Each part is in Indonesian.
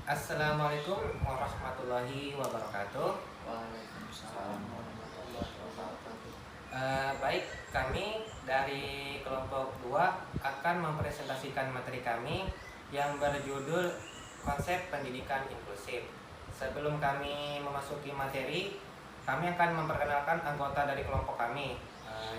Assalamualaikum warahmatullahi wabarakatuh. Waalaikumsalam warahmatullahi wabarakatuh. Baik, kami dari kelompok 2 akan mempresentasikan materi kami yang berjudul konsep pendidikan inklusif. Sebelum kami memasuki materi, kami akan memperkenalkan anggota dari kelompok kami.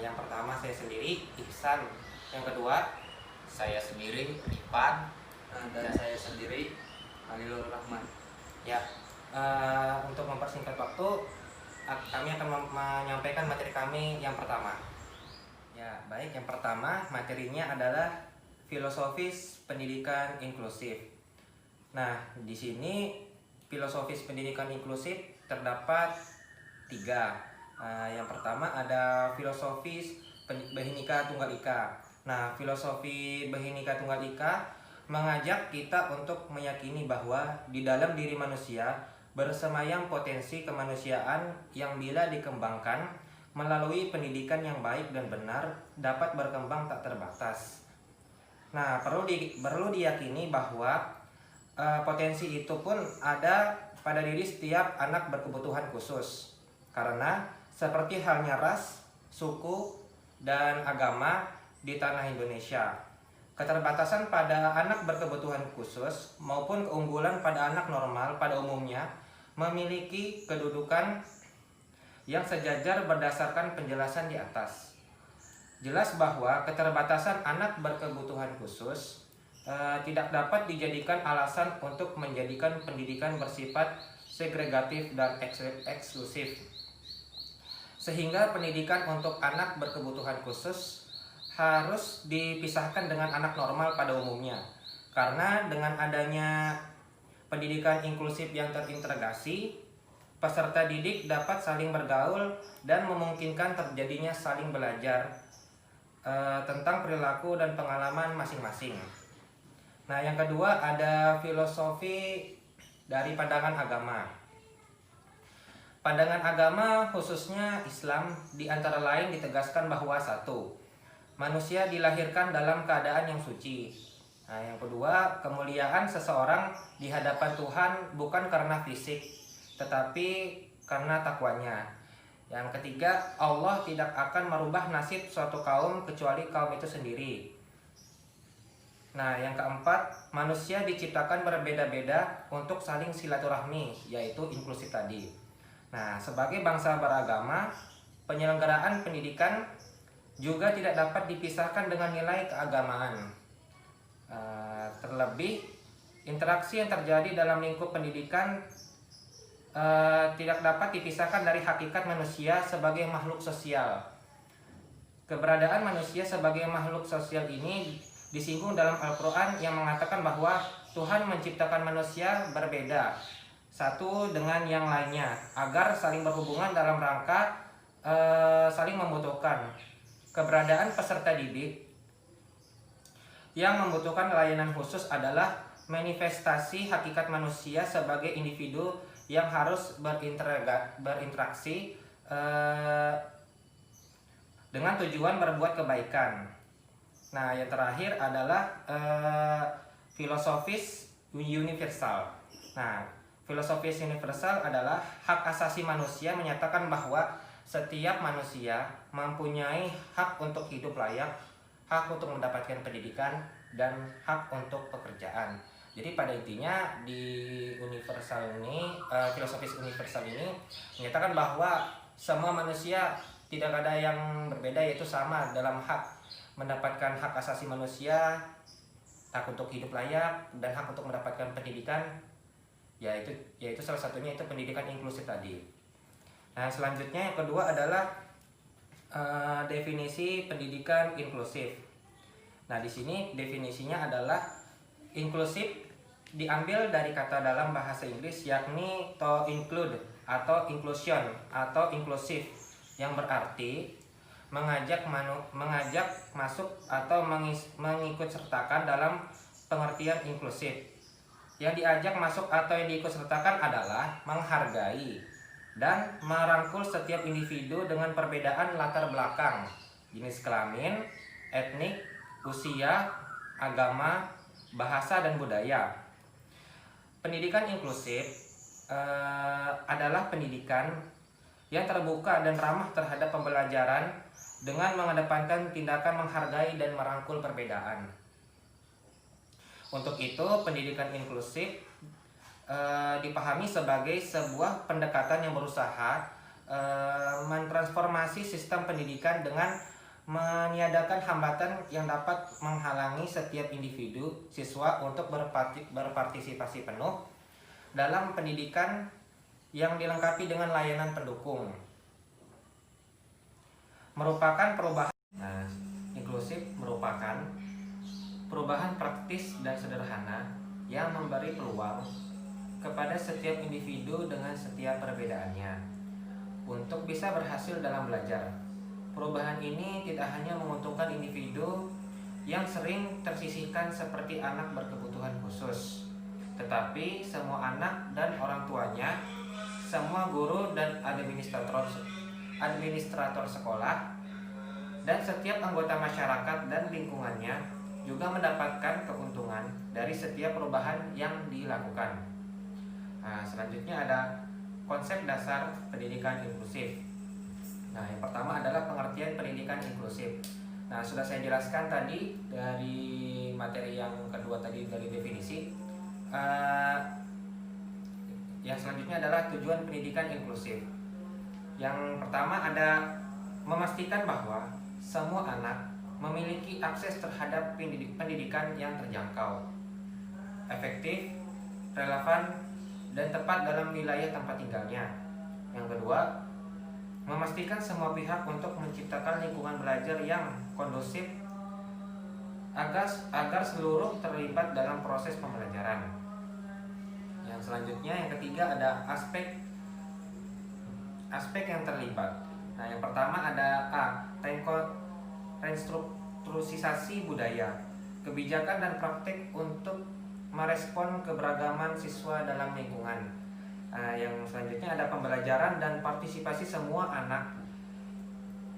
Yang pertama saya sendiri, Ihsan. Yang kedua, Saya sendiri Ipan Dan saya sendiri Halilur Rahman. ya, untuk mempersingkat waktu, kami akan menyampaikan materi kami yang pertama. Ya, baik, yang pertama materinya adalah filosofis pendidikan inklusif. Nah, di sini filosofis pendidikan inklusif terdapat 3. Yang pertama ada filosofis Bhinneka Tunggal Ika. Nah, filosofi Bhinneka Tunggal Ika mengajak kita untuk meyakini bahwa di dalam diri manusia bersemayam potensi kemanusiaan yang bila dikembangkan melalui pendidikan yang baik dan benar dapat berkembang tak terbatas. Nah, perlu diyakini bahwa potensi itu pun ada pada diri setiap anak berkebutuhan khusus. Karena seperti halnya ras, suku, dan agama di tanah Indonesia, keterbatasan pada anak berkebutuhan khusus maupun keunggulan pada anak normal pada umumnya memiliki kedudukan yang sejajar berdasarkan penjelasan di atas. Jelas bahwa keterbatasan anak berkebutuhan khusus tidak dapat dijadikan alasan untuk menjadikan pendidikan bersifat segregatif dan eksklusif. Sehingga pendidikan untuk anak berkebutuhan khusus harus dipisahkan dengan anak normal pada umumnya. Karena dengan adanya pendidikan inklusif yang terintegrasi, peserta didik dapat saling bergaul dan memungkinkan terjadinya saling belajar tentang perilaku dan pengalaman masing-masing. Nah, yang kedua ada filosofi dari pandangan agama. Pandangan agama khususnya Islam di antara lain ditegaskan bahwa 1. Manusia dilahirkan dalam keadaan yang suci. Nah, yang kedua, kemuliaan seseorang di hadapan Tuhan bukan karena fisik, tetapi karena takwanya. Yang ketiga, Allah tidak akan merubah nasib suatu kaum kecuali kaum itu sendiri. Nah, yang keempat, manusia diciptakan berbeda-beda untuk saling silaturahmi, yaitu inklusif tadi. Nah, sebagai bangsa beragama, penyelenggaraan pendidikan juga tidak dapat dipisahkan dengan nilai keagamaan. Terlebih, interaksi yang terjadi dalam lingkup pendidikan tidak dapat dipisahkan dari hakikat manusia sebagai makhluk sosial. Keberadaan manusia sebagai makhluk sosial ini disinggung dalam Al-Quran yang mengatakan bahwa Tuhan menciptakan manusia berbeda satu dengan yang lainnya agar saling berhubungan dalam rangka saling membutuhkan. Keberadaan peserta didik yang membutuhkan layanan khusus adalah manifestasi hakikat manusia sebagai individu yang harus berinteraksi dengan tujuan berbuat kebaikan. Nah, yang terakhir adalah filosofis universal. Nah, filosofis universal adalah hak asasi manusia menyatakan bahwa setiap manusia mempunyai hak untuk hidup layak, hak untuk mendapatkan pendidikan, dan hak untuk pekerjaan. Jadi pada intinya di universal ini, filosofis universal ini menyatakan bahwa semua manusia tidak ada yang berbeda, yaitu sama dalam hak mendapatkan hak asasi manusia, hak untuk hidup layak, dan hak untuk mendapatkan pendidikan. Yaitu salah satunya itu pendidikan inklusif tadi. Nah, selanjutnya yang kedua adalah definisi pendidikan inklusif. Nah, di sini definisinya adalah inklusif diambil dari kata dalam bahasa Inggris yakni to include atau inclusion atau inklusif yang berarti mengajak masuk atau mengikut sertakan dalam pengertian inklusif. Yang diajak masuk atau yang diikut sertakan adalah menghargai dan merangkul setiap individu dengan perbedaan latar belakang, jenis kelamin, etnik, usia, agama, bahasa, dan budaya. Pendidikan inklusif adalah pendidikan yang terbuka dan ramah terhadap pembelajaran dengan mengedepankan tindakan menghargai dan merangkul perbedaan. Untuk itu, pendidikan inklusif dipahami sebagai sebuah pendekatan yang berusaha mentransformasi sistem pendidikan dengan meniadakan hambatan yang dapat menghalangi setiap individu siswa untuk berpartisipasi penuh dalam pendidikan yang dilengkapi dengan layanan pendukung. Merupakan perubahan inklusif merupakan perubahan praktis dan sederhana yang memberi peluang kepada setiap individu dengan setiap perbedaannya untuk bisa berhasil dalam belajar. Perubahan ini tidak hanya menguntungkan individu yang sering tersisihkan seperti anak berkebutuhan khusus, tetapi semua anak dan orang tuanya, semua guru dan administrator sekolah, dan setiap anggota masyarakat dan lingkungannya juga mendapatkan keuntungan dari setiap perubahan yang dilakukan. Selanjutnya ada konsep dasar pendidikan inklusif. Yang pertama adalah pengertian pendidikan inklusif. Sudah saya jelaskan tadi dari materi yang kedua tadi dari definisi. Yang selanjutnya adalah tujuan pendidikan inklusif. Yang pertama ada memastikan bahwa semua anak memiliki akses terhadap pendidikan yang terjangkau, efektif, relevan, dan tepat dalam wilayah tempat tinggalnya. Yang kedua, memastikan semua pihak untuk menciptakan lingkungan belajar yang kondusif agar seluruh terlibat dalam proses pembelajaran. Yang selanjutnya, yang ketiga ada aspek yang terlibat. Yang pertama ada restrukturisasi budaya, kebijakan dan praktik untuk merespon keberagaman siswa dalam lingkungan. Yang selanjutnya ada pembelajaran dan partisipasi semua anak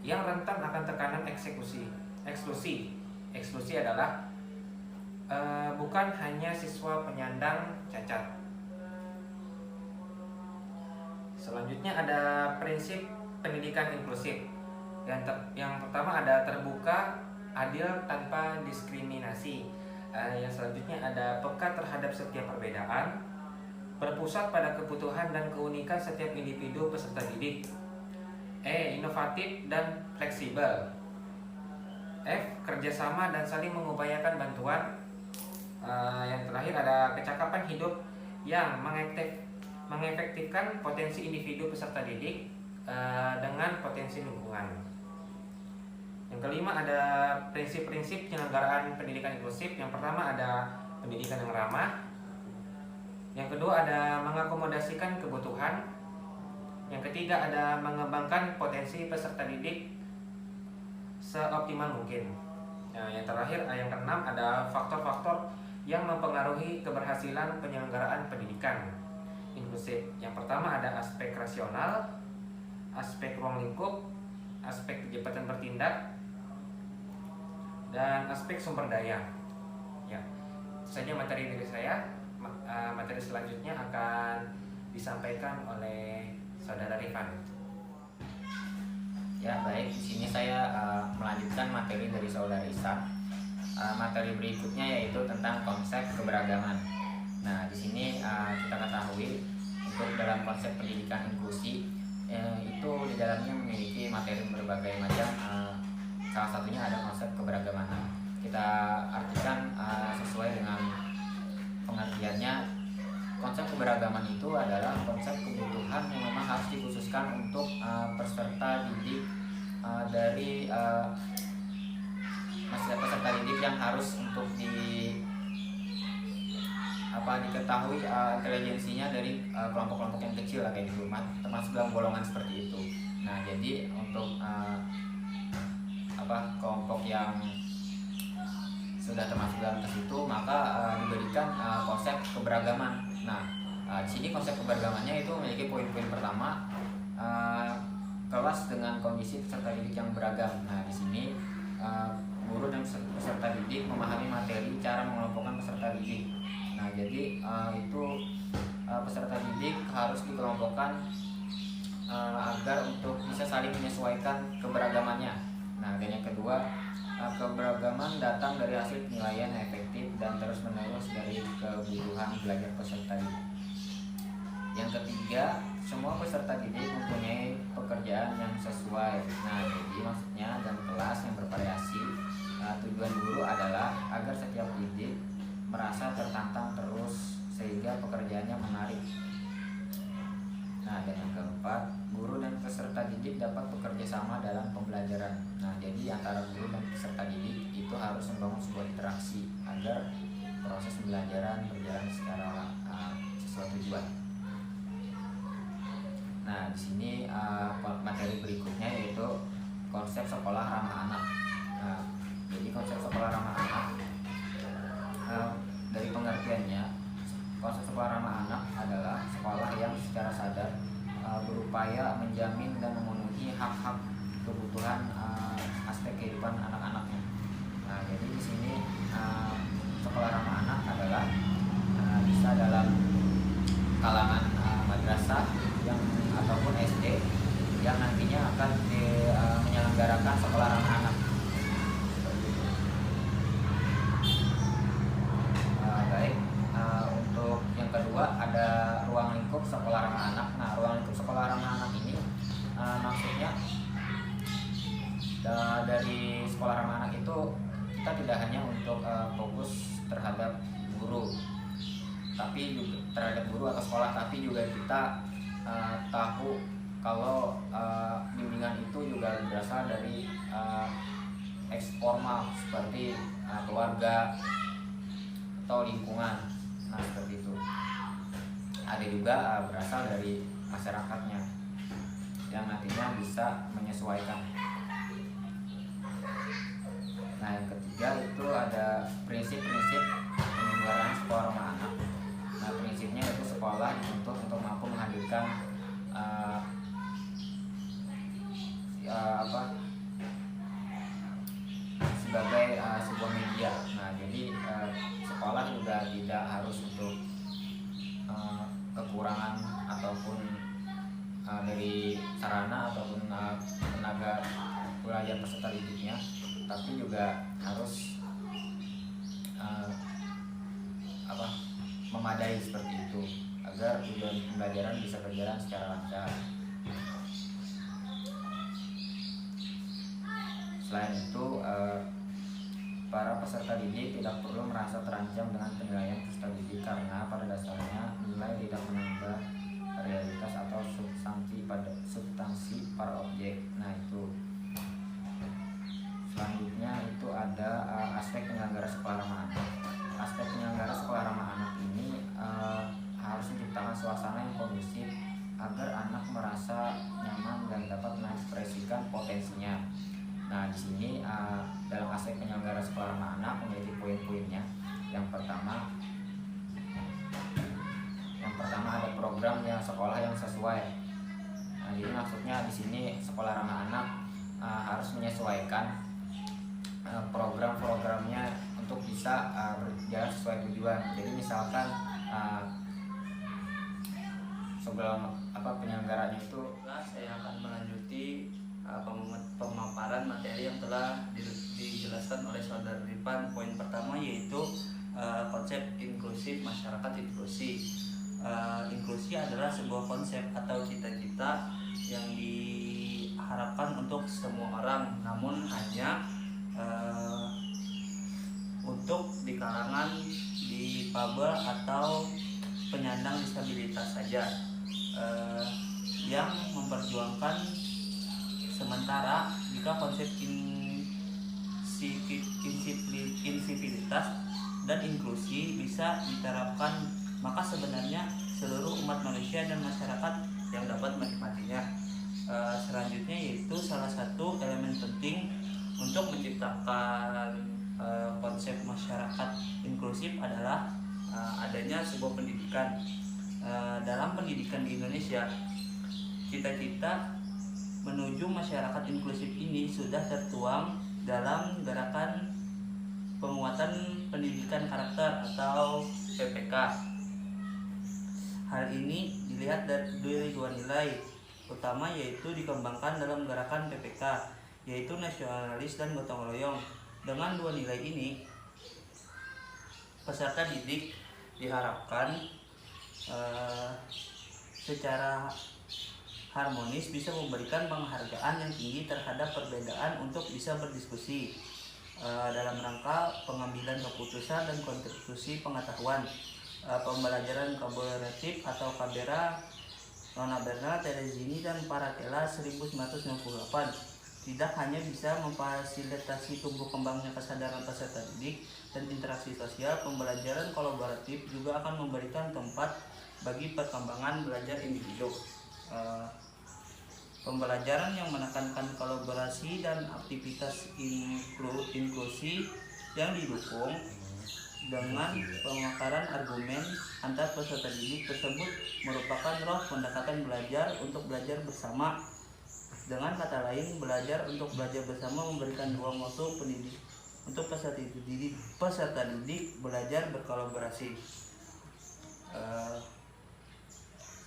yang rentan akan tekanan eksklusi. Eksklusi adalah bukan hanya siswa penyandang cacat. Selanjutnya ada prinsip pendidikan inklusif. Yang pertama ada terbuka, adil, tanpa diskriminasi. Yang selanjutnya ada peka terhadap setiap perbedaan, berpusat pada kebutuhan dan keunikan setiap individu peserta didik. Inovatif dan fleksibel. Kerjasama dan saling mengupayakan bantuan. Yang terakhir ada kecakapan hidup yang mengefektifkan potensi individu peserta didik dengan potensi lingkungan. Yang kelima ada prinsip-prinsip penyelenggaraan pendidikan inklusif. Yang pertama ada pendidikan yang ramah. Yang kedua ada mengakomodasikan kebutuhan. Yang ketiga ada mengembangkan potensi peserta didik seoptimal mungkin. Yang terakhir, yang keenam ada faktor-faktor yang mempengaruhi keberhasilan penyelenggaraan pendidikan inklusif. Yang pertama ada aspek rasional, aspek ruang lingkup, aspek kecepatan bertindak, dan aspek sumber daya. Itu saja materi dari saya. Materi selanjutnya akan disampaikan oleh Saudara Rifan. Ya baik, di sini saya melanjutkan materi dari Saudara Isan. Materi berikutnya yaitu tentang konsep keberagaman. Nah, di sini kita ketahui untuk dalam konsep pendidikan inklusi itu di dalamnya memiliki materi berbagai macam. Salah satunya ada konsep keberagaman. Kita artikan sesuai dengan pengertiannya. Konsep keberagaman itu adalah konsep kebutuhan yang memang harus dikhususkan untuk peserta didik dari peserta didik yang harus untuk diketahui intelijensinya dari kelompok-kelompok yang kecil kayak gitu, termasuk dalam golongan seperti itu. Nah, jadi untuk kelompok yang sudah termasuk dalam tes itu maka diberikan konsep keberagaman. Nah, di sini konsep keberagamannya itu memiliki poin-poin pertama, kelas dengan kondisi peserta didik yang beragam. Nah, di sini guru dan peserta didik memahami materi cara mengelompokkan peserta didik. Nah, Nah, jadi itu peserta didik harus dikelompokkan agar untuk bisa saling menyesuaikan keberagamannya. Nah, dan yang kedua, keberagaman datang dari hasil penilaian yang efektif dan terus-menerus dari kebutuhan belajar peserta didik. Yang ketiga, semua peserta didik mempunyai pekerjaan yang sesuai. Nah, jadi maksudnya dalam kelas yang bervariasi, tujuan guru adalah agar setiap didik merasa tertantang terus sehingga pekerjaannya menarik. Nah, dan yang keempat, guru dan peserta didik dapat bekerja sama dalam pembelajaran. Nah, jadi antara guru dan peserta didik itu harus membangun sebuah interaksi agar proses pembelajaran berjalan secara sesuai tujuan. Nah, di sini materi berikutnya yaitu konsep sekolah ramah anak. Nah, jadi konsep sekolah ramah anak dari pengertiannya, konsep sekolah ramah anak adalah sekolah yang secara sadar berupaya menjamin dan memenuhi hak-hak kebutuhan aspek kehidupan anak-anaknya. Nah, jadi di sini sekolah ramah anak adalah bisa dalam kalangan madrasah yang ataupun SD yang nantinya akan menyelenggarakan sekolah ramah anak. Baik, untuk yang kedua ada ruang lingkup sekolah ramah anak. Nah, ruang lingkup sekolah ramah anak ini maksudnya dari sekolah ramah anak itu kita tidak hanya untuk fokus terhadap guru, tapi juga terhadap guru atau sekolah, tapi juga kita tahu kalau bimbingan itu juga berasal dari eksformal seperti keluarga atau lingkungan. Nah, seperti itu. Ada juga berasal dari masyarakatnya yang nantinya bisa menyesuaikan. Nah, yang ketiga itu ada prinsip-prinsip penyelenggaraan sekolah ramah anak. Nah, prinsipnya itu sekolah dituntut untuk mampu menghadirkan sebagai sebuah media. Nah, jadi sekolah juga tidak harus untuk kekurangan ataupun dari sarana ataupun tenaga belajar peserta didiknya, tapi juga harus memadai seperti itu agar tujuan pembelajaran bisa berjalan secara lancar. Selain itu, para peserta didik tidak perlu merasa terancam dengan penilaian peserta didik karena pada dasarnya nilai tidak menambah realitas atau substansi pada objek. Nah, itu. Selanjutnya itu ada aspek penyelenggara sekolah ramah anak. Aspek penyelenggara sekolah ramah anak ini harus menciptakan suasana yang kondusif agar anak merasa nyaman dan dapat mengekspresikan potensinya. Nah, di sini dalam aspek penyelenggara sekolah ramah anak memiliki poin-poinnya. Yang pertama ada program yang sekolah yang sesuai. Nah, jadi maksudnya di sini sekolah ramah anak harus menyesuaikan program-programnya untuk bisa berjalan sesuai tujuan. Jadi misalkan sebelum penyelenggaranya itu, saya akan melanjuti pemaparan materi yang telah dijelaskan oleh Saudara Ripan. Poin pertama yaitu konsep inklusif masyarakat inklusi. Inklusi adalah sebuah konsep atau cita-cita yang diharapkan untuk semua orang, namun hanya untuk di kalangan difabel atau penyandang disabilitas saja yang memperjuangkan. Sementara jika konsep insipilitas dan inklusi bisa diterapkan, maka sebenarnya seluruh umat manusia dan masyarakat yang dapat menikmatinya. Selanjutnya yaitu salah satu elemen penting untuk menciptakan konsep masyarakat inklusif adalah adanya sebuah pendidikan. Dalam pendidikan di Indonesia, cita-cita menuju masyarakat inklusif ini sudah tertuang dalam gerakan penguatan pendidikan karakter atau PPK. Hal ini dilihat dari dua nilai utama, yaitu dikembangkan dalam gerakan PPK, yaitu nasionalis dan gotong royong. Dengan dua nilai ini, peserta didik diharapkan secara harmonis bisa memberikan penghargaan yang tinggi terhadap perbedaan untuk bisa berdiskusi dalam rangka pengambilan keputusan dan kontribusi pengetahuan. Pembelajaran kolaboratif atau KBERA Nona Berna, Terezini, dan Paratela 1998 tidak hanya bisa memfasilitasi tumbuh kembangnya kesadaran peserta didik dan interaksi sosial, pembelajaran kolaboratif juga akan memberikan tempat bagi perkembangan belajar individu. Pembelajaran yang menekankan kolaborasi dan aktivitas inklusi yang didukung dengan pemekaran argumen antar peserta didik tersebut merupakan roh pendekatan belajar untuk belajar bersama. Dengan kata lain, belajar untuk belajar bersama memberikan ruang waktu pendidik untuk peserta didik belajar berkolaborasi.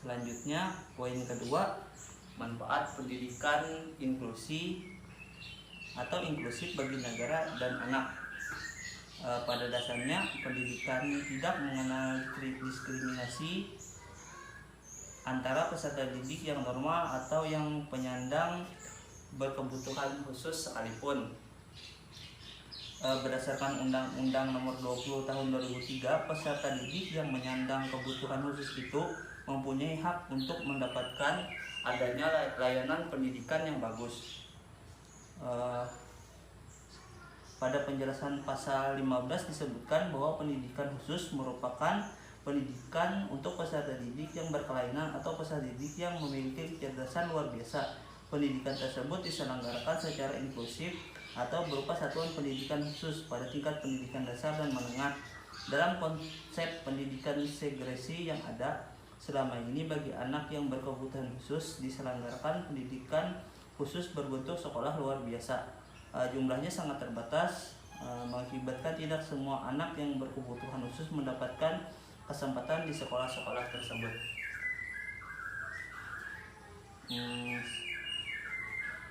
Selanjutnya, poin kedua, manfaat pendidikan inklusi atau inklusif bagi negara dan anak. Pada dasarnya, pendidikan tidak mengenal diskriminasi antara peserta didik yang normal atau yang penyandang berkebutuhan khusus sekalipun. Berdasarkan Undang-Undang Nomor 20 Tahun 2003, peserta didik yang menyandang kebutuhan khusus itu mempunyai hak untuk mendapatkan adanya layanan pendidikan yang bagus. Pada penjelasan pasal 15 disebutkan bahwa pendidikan khusus merupakan pendidikan untuk peserta didik yang berkelainan atau peserta didik yang memiliki kecerdasan luar biasa. Pendidikan tersebut diselenggarakan secara inklusif atau berupa satuan pendidikan khusus pada tingkat pendidikan dasar dan menengah. Dalam konsep pendidikan segresi yang ada selama ini, bagi anak yang berkebutuhan khusus diselenggarakan pendidikan khusus berbentuk sekolah luar biasa. Jumlahnya sangat terbatas, mengakibatkan tidak semua anak yang berkebutuhan khusus mendapatkan kesempatan di sekolah-sekolah tersebut.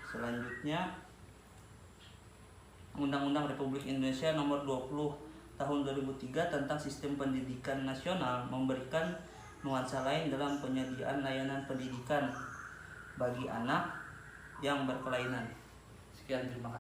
Selanjutnya, Undang-Undang Republik Indonesia Nomor 20 Tahun 2003 tentang Sistem Pendidikan Nasional memberikan nuansa lain dalam penyediaan layanan pendidikan bagi anak yang berkelainan. Sekian, terima kasih.